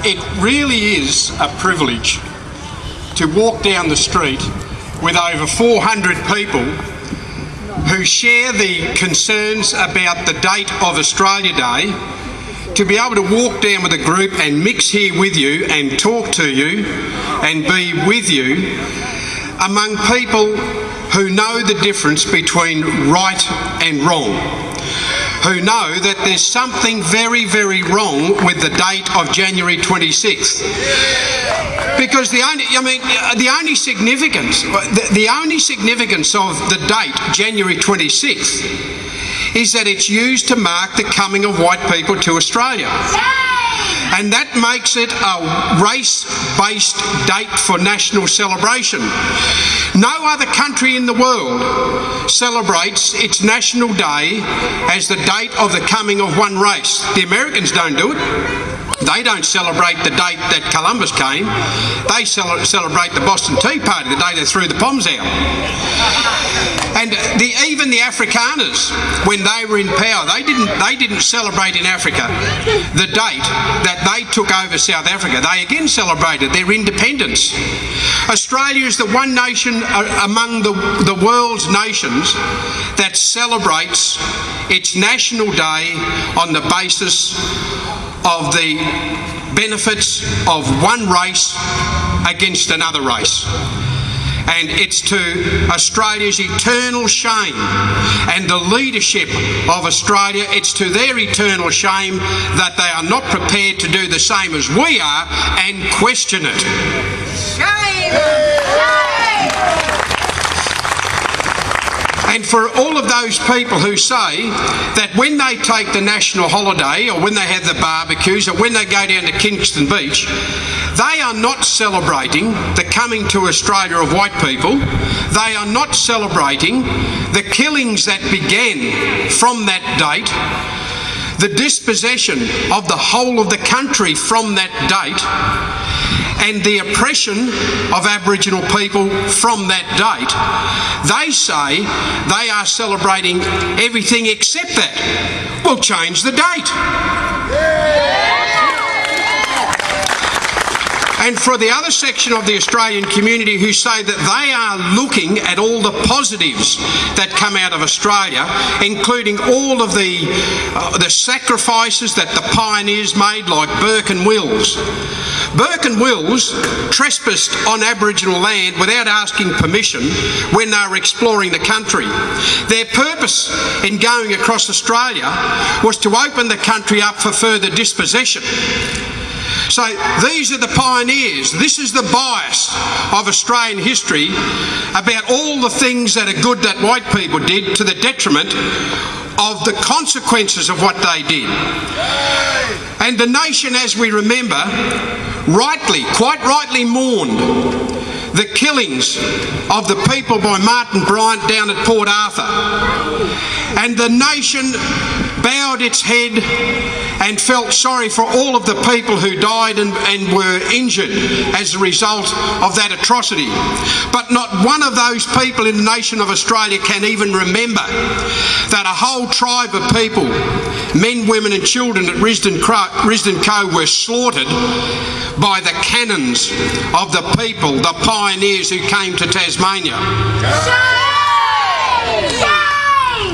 It really is a privilege to walk down the street with over 400 people who share the concerns about the date of Australia Day, to be able to walk down with a group and mix here with you and talk to you and be with you among people who know the difference between right and wrong, who know that there's something very, very wrong with the date of January 26th. Because the only significance of the date, January 26th, is that it's used to mark the coming of white people to Australia. And that makes it a race-based date for national celebration. No other country in the world celebrates its national day as the date of the coming of one race. The Americans don't do it. They don't celebrate the date that Columbus came. They celebrate the Boston Tea Party, the day they threw the bombs out. And even the Afrikaners, when they were in power, they didn't celebrate in Africa the date that they took over South Africa. They again celebrated their independence. Australia is the one nation among the world's nations that celebrates its national day on the basis of the benefits of one race against another race. And it's to Australia's eternal shame and the leadership of Australia, it's to their eternal shame that they are not prepared to do the same as we are and question it. Shame! And for all of those people who say that when they take the national holiday, or when they have the barbecues, or when they go down to Kingston Beach, they are not celebrating the coming to Australia of white people. They are not celebrating the killings that began from that date, the dispossession of the whole of the country from that date, and the oppression of Aboriginal people from that date. They say they are celebrating everything except that. We'll change the date. And for the other section of the Australian community who say that they are looking at all the positives that come out of Australia, including all of the sacrifices that the pioneers made, like Burke and Wills. Burke and Wills trespassed on Aboriginal land without asking permission when they were exploring the country. Their purpose in going across Australia was to open the country up for further dispossession. So these are the pioneers. This is the bias of Australian history about all the things that are good that white people did to the detriment of the consequences of what they did. And the nation, as we remember, quite rightly mourned the killings of the people by Martin Bryant down at Port Arthur. And the nation bowed its head and felt sorry for all of the people who died and were injured as a result of that atrocity. But not one of those people in the nation of Australia can even remember that a whole tribe of people, men, women and children at Risdon Cove, were slaughtered by the cannons of the people, the pioneers who came to Tasmania.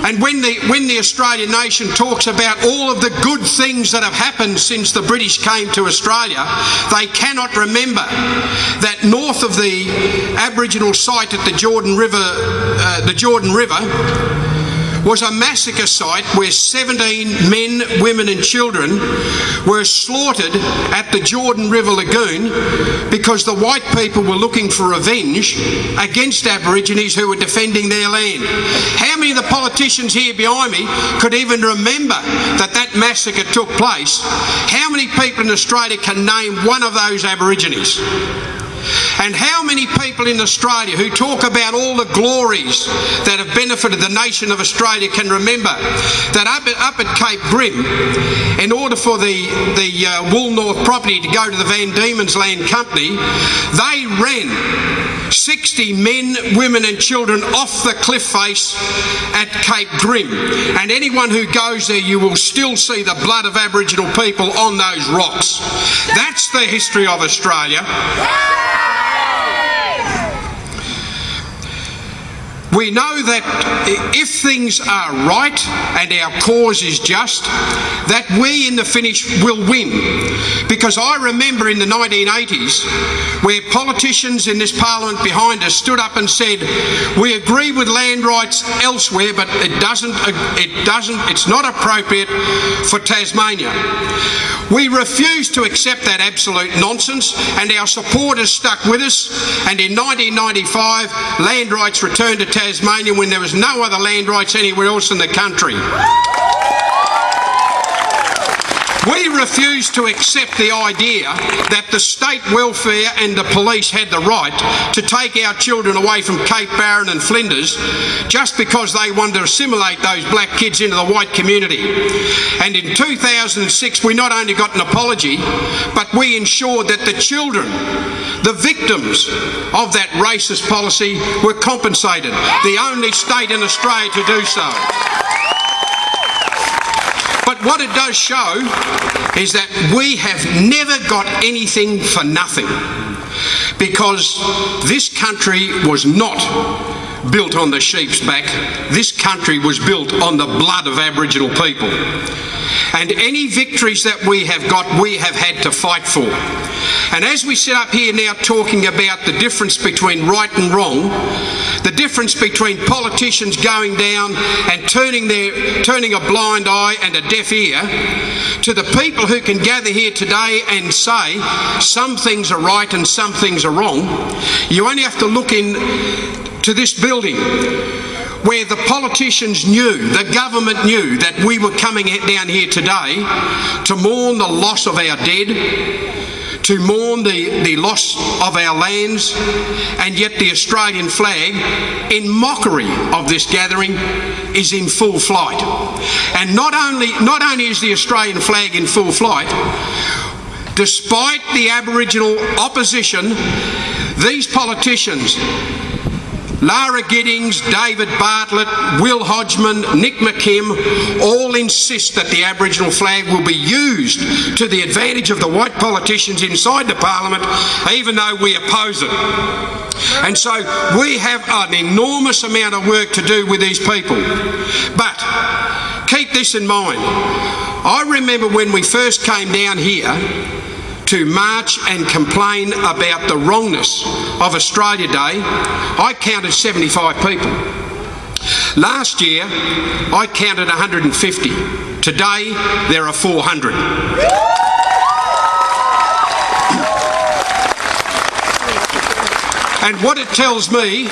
And when the Australian nation talks about all of the good things that have happened since the British came to Australia, they cannot remember that north of the Aboriginal site at the Jordan River was a massacre site where 17 men, women and children were slaughtered at the Jordan River Lagoon because the white people were looking for revenge against Aborigines who were defending their land. How many of the politicians here behind me could even remember that that massacre took place? How many people in Australia can name one of those Aborigines? And how many people in Australia who talk about all the glories that have benefited the nation of Australia can remember that up at Cape Grim, in order for the Wool North property to go to the Van Diemen's Land Company, they ran 60 men, women and children off the cliff face at Cape Grim. And anyone who goes there, you will still see the blood of Aboriginal people on those rocks. That's the history of Australia. We know that if things are right and our cause is just, that we in the finish will win. Because I remember in the 1980s where politicians in this parliament behind us stood up and said, we agree with land rights elsewhere, but it's not appropriate for Tasmania. We refused to accept that absolute nonsense, and our supporters stuck with us, and in 1995 land rights returned to Tasmania when there was no other land rights anywhere else in the country. We refused to accept the idea that the state welfare and the police had the right to take our children away from Cape Barron and Flinders just because they wanted to assimilate those black kids into the white community. And in 2006 we not only got an apology, but we ensured that the children, the victims of that racist policy, were compensated. The only state in Australia to do so. But what it does show is that we have never got anything for nothing, because this country was not built on the sheep's back. This country was built on the blood of Aboriginal people. And any victories that we have got, we have had to fight for. And as we sit up here now talking about the difference between right and wrong, the difference between politicians going down and turning a blind eye and a deaf ear, to the people who can gather here today and say some things are right and some things are wrong, you only have to look into this building where the politicians knew, the government knew that we were coming down here today to mourn the loss of our dead, to mourn the loss of our lands, and yet the Australian flag, in mockery of this gathering, is in full flight. And not only is the Australian flag in full flight, despite the Aboriginal opposition, these politicians, Lara Giddings, David Bartlett, Will Hodgman, Nick McKim, all insist that the Aboriginal flag will be used to the advantage of the white politicians inside the parliament, even though we oppose it. And so we have an enormous amount of work to do with these people. But keep this in mind. I remember when we first came down here to march and complain about the wrongness of Australia Day, I counted 75 people. Last year, I counted 150. Today, there are 400. And what it tells me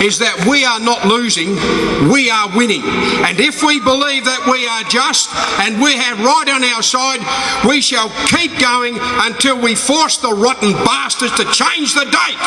is that we are not losing, we are winning. And if we believe that we are just and we have right on our side, we shall keep going until we force the rotten bastards to change the date.